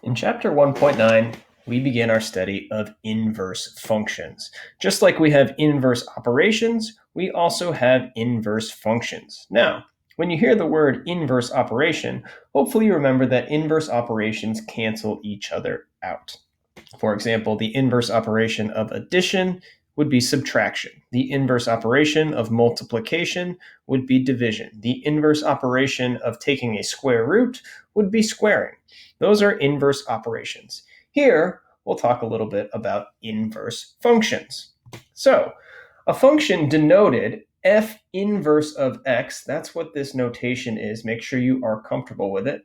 In Chapter 1.9, we begin our study of inverse functions. Just like we have inverse operations, we also have inverse functions. Now, when you hear the word inverse operation, hopefully you remember that inverse operations cancel each other out. For example, the inverse operation of addition would be subtraction. The inverse operation of multiplication would be division. The inverse operation of taking a square root would be squaring. Those are inverse operations. Here, we'll talk a little bit about inverse functions. So, a function denoted f inverse of x, that's what this notation is. Make sure you are comfortable with it.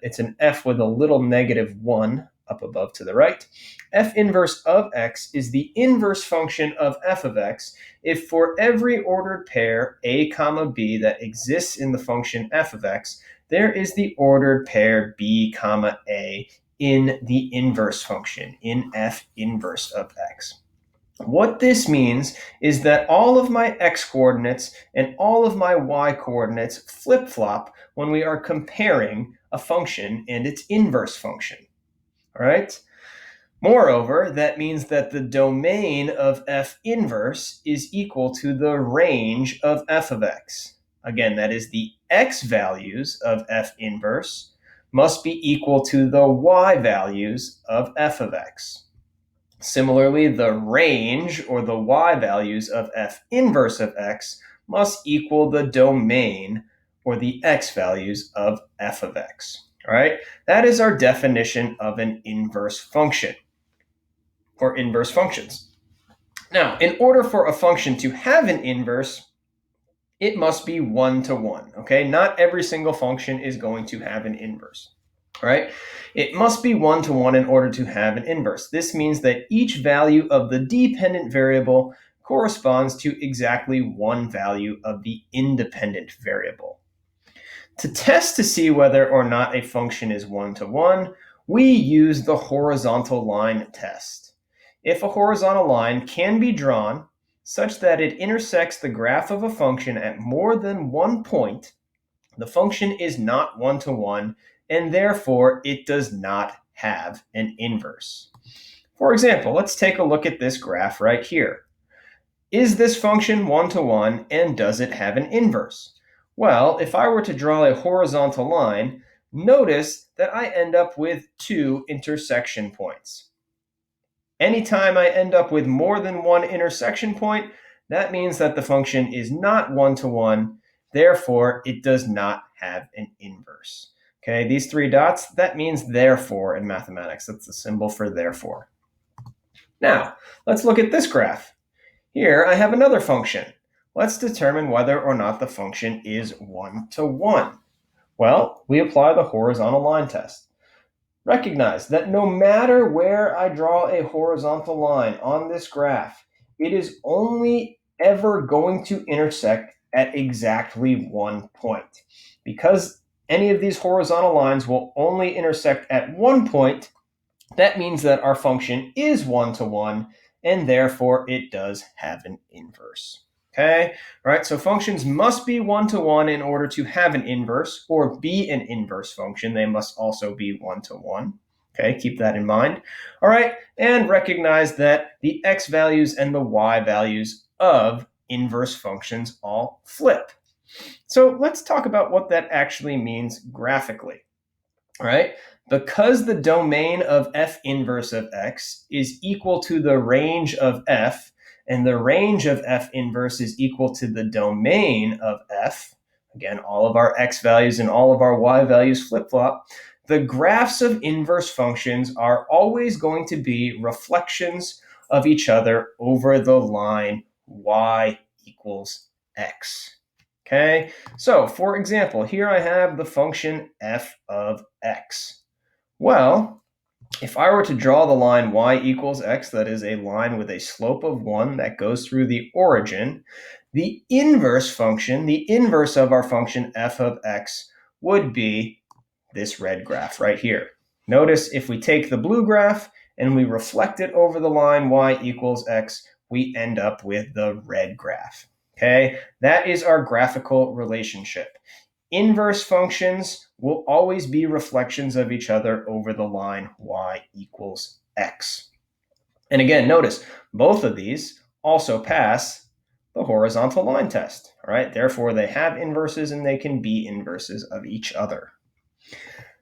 It's an f with a little -1 up above to the right. F inverse of x is the inverse function of f of x if for every ordered pair a comma b that exists in the function f of x, there is the ordered pair b comma a in the inverse function, in f inverse of x. What this means is that all of my x coordinates and all of my y coordinates flip-flop when we are comparing a function and its inverse function. All right? Moreover, that means that the domain of f inverse is equal to the range of f of x. Again, that is the x values of f inverse must be equal to the y values of f of x. Similarly, the range or the y values of f inverse of x must equal the domain or the x values of f of x. All right, that is our definition of an inverse function or inverse functions. Now, in order for a function to have an inverse, it must be one-to-one, okay? Not every single function is going to have an inverse, all right? It must be one-to-one in order to have an inverse. This means that each value of the dependent variable corresponds to exactly one value of the independent variable. To test to see whether or not a function is one-to-one, we use the horizontal line test. If a horizontal line can be drawn such that it intersects the graph of a function at more than one point, the function is not one-to-one, and therefore it does not have an inverse. For example, let's take a look at this graph right here. Is this function one-to-one, and does it have an inverse? Well, if I were to draw a horizontal line, notice that I end up with two intersection points. Anytime I end up with more than one intersection point, that means that the function is not one-to-one, therefore it does not have an inverse. Okay, these three dots, that means therefore in mathematics. That's the symbol for therefore. Now, let's look at this graph. Here I have another function. Let's determine whether or not the function is one-to-one. Well, we apply the horizontal line test. Recognize that no matter where I draw a horizontal line on this graph, it is only ever going to intersect at exactly one point. Because any of these horizontal lines will only intersect at one point, that means that our function is one-to-one, and therefore it does have an inverse. Okay, all right, so functions must be one-to-one in order to have an inverse or be an inverse function. They must also be one-to-one. Okay, keep that in mind. All right, and recognize that the x values and the y values of inverse functions all flip. So let's talk about what that actually means graphically. All right, because the domain of f inverse of x is equal to the range of f, and the range of f inverse is equal to the domain of f, again, all of our x values and all of our y values flip-flop, the graphs of inverse functions are always going to be reflections of each other over the line y equals x. Okay, so for example, here I have the function f of x. Well, if I were to draw the line y equals x, that is a line with a slope of 1 that goes through the origin, the inverse function, the inverse of our function f of x, would be this red graph right here. Notice if we take the blue graph and we reflect it over the line y equals x, we end up with the red graph. Okay, that is our graphical relationship. Inverse functions will always be reflections of each other over the line y equals x. And again, notice both of these also pass the horizontal line test. All right, therefore they have inverses and they can be inverses of each other.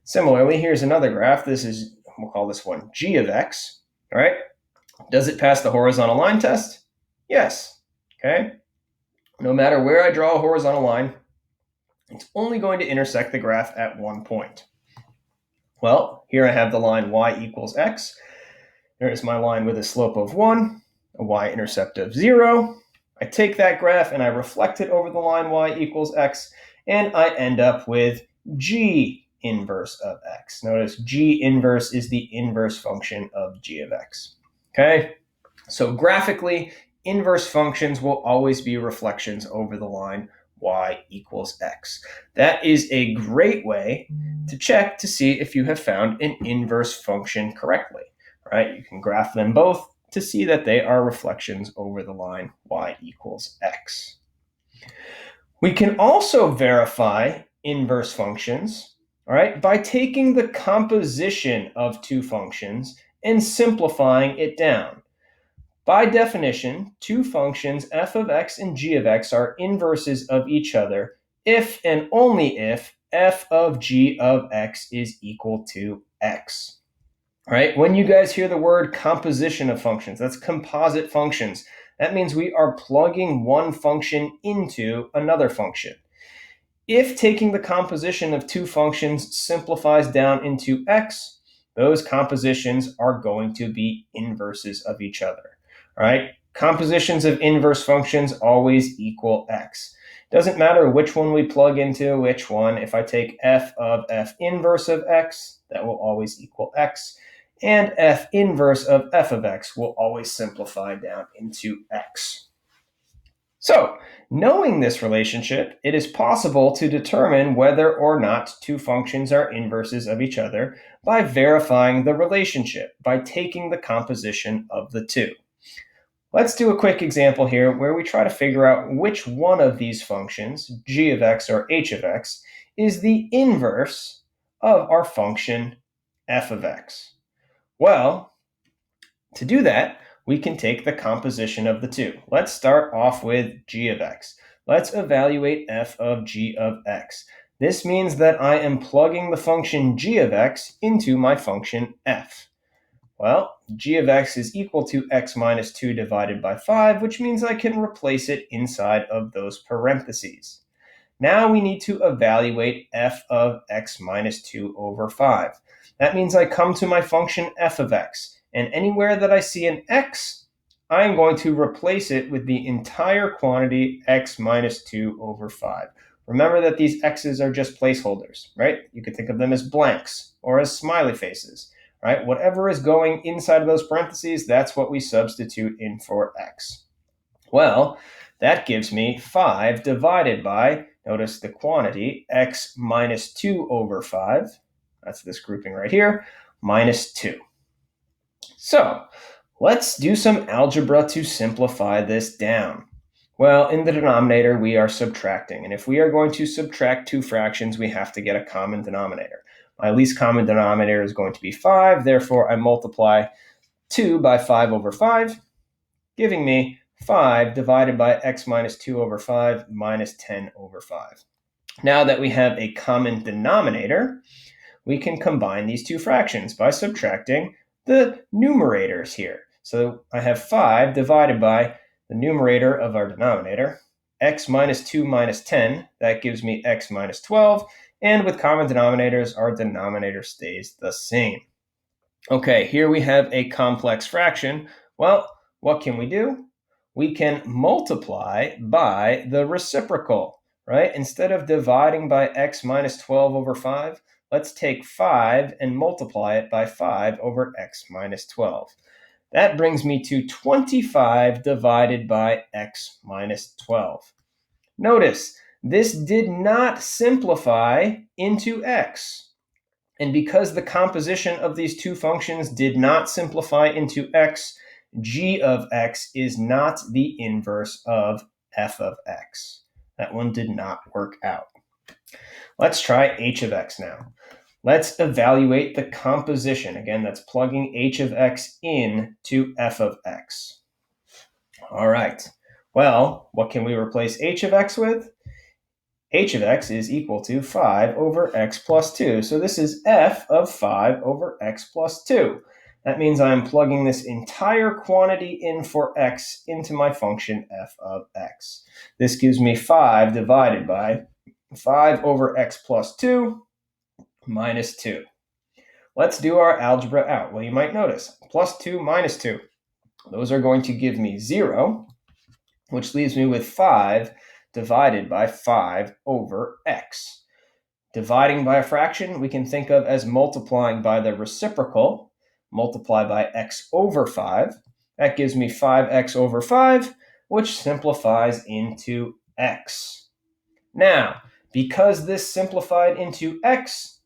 Similarly, here's another graph. We'll call this one g of x. All right, does it pass the horizontal line test? Yes. Okay. No matter where I draw a horizontal line, it's only going to intersect the graph at one point. Well, here I have the line y equals x. There's my line with a slope of 1, a y-intercept of 0. I take that graph and I reflect it over the line y equals x, and I end up with g inverse of x. Notice g inverse is the inverse function of g of x. Okay? So graphically, inverse functions will always be reflections over the line y equals x. That is a great way to check to see if you have found an inverse function correctly. Right? You can graph them both to see that they are reflections over the line y equals x. We can also verify inverse functions, all right, by taking the composition of two functions and simplifying it down. By definition, two functions f of x and g of x are inverses of each other if and only if f of g of x is equal to x. Right? When you guys hear the word composition of functions, that's composite functions. That means we are plugging one function into another function. If taking the composition of two functions simplifies down into x, those compositions are going to be inverses of each other. All right? Compositions of inverse functions always equal x. Doesn't matter which one we plug into which one. If I take f of f inverse of x, that will always equal x. And f inverse of f of x will always simplify down into x. So, knowing this relationship, it is possible to determine whether or not two functions are inverses of each other by verifying the relationship, by taking the composition of the two. Let's do a quick example here where we try to figure out which one of these functions, g of x or h of x, is the inverse of our function f of x. Well, to do that, we can take the composition of the two. Let's start off with g of x. Let's evaluate f of g of x. This means that I am plugging the function g of x into my function f. Well, g of x is equal to x minus 2 divided by 5, which means I can replace it inside of those parentheses. Now we need to evaluate f of x minus 2 over 5. That means I come to my function f of x, and anywhere that I see an x, I'm going to replace it with the entire quantity x minus 2 over 5. Remember that these x's are just placeholders, right? You could think of them as blanks or as smiley faces, right? Whatever is going inside of those parentheses, that's what we substitute in for x. Well, that gives me 5 divided by, notice the quantity, x minus 2 over 5. That's this grouping right here, minus 2. So let's do some algebra to simplify this down. Well, in the denominator, we are subtracting. And if we are going to subtract two fractions, we have to get a common denominator. My least common denominator is going to be 5. Therefore, I multiply 2 by 5 over 5, giving me 5 divided by x minus 2 over 5 minus 10 over 5. Now that we have a common denominator, we can combine these two fractions by subtracting the numerators here. So I have 5 divided by the numerator of our denominator, x minus 2 minus 10. That gives me x minus 12. And with common denominators, our denominator stays the same. Okay, here we have a complex fraction. Well, what can we do? We can multiply by the reciprocal, right? Instead of dividing by x minus 12 over 5, let's take 5 and multiply it by 5 over x minus 12. That brings me to 25 divided by x minus 12. Notice, this did not simplify into x. And because the composition of these two functions did not simplify into x, g of x is not the inverse of f of x. That one did not work out. Let's try h of x now. Let's evaluate the composition. Again, that's plugging h of x in to f of x. All right. Well, what can we replace h of x with? H of x is equal to 5 over x plus 2. So this is f of 5 over x plus 2. That means I'm plugging this entire quantity in for x into my function f of x. This gives me 5 divided by 5 over x plus 2 minus 2. Let's do our algebra out. Well, you might notice plus 2 minus 2. Those are going to give me 0, which leaves me with 5 divided by 5 over x. Dividing by a fraction, we can think of as multiplying by the reciprocal, multiply by x over 5. That gives me 5x over 5, which simplifies into x. Now, because this simplified into x,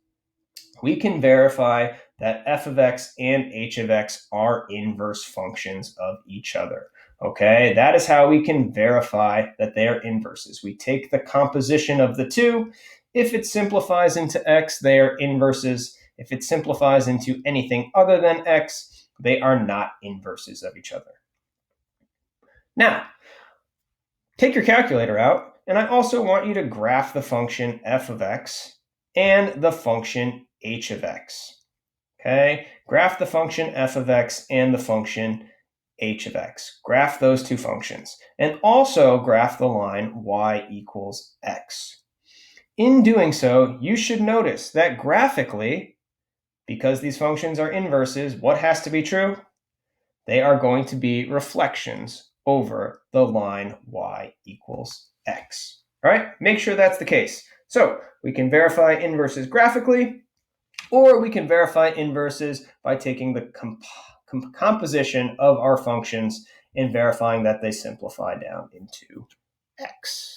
we can verify that f of x and h of x are inverse functions of each other. Okay, that is how we can verify that they are inverses. We take the composition of the two. If it simplifies into x, they are inverses. If it simplifies into anything other than x, they are not inverses of each other. Now, take your calculator out, and I also want you to graph the function f of x and the function h of x. Okay, graph the function f of x and the function h of x. Graph those two functions. And also graph the line y equals x. In doing so, you should notice that graphically, because these functions are inverses, what has to be true? They are going to be reflections over the line y equals x. All right, make sure that's the case. So we can verify inverses graphically, or we can verify inverses by taking the composition of our functions and verifying that they simplify down into x.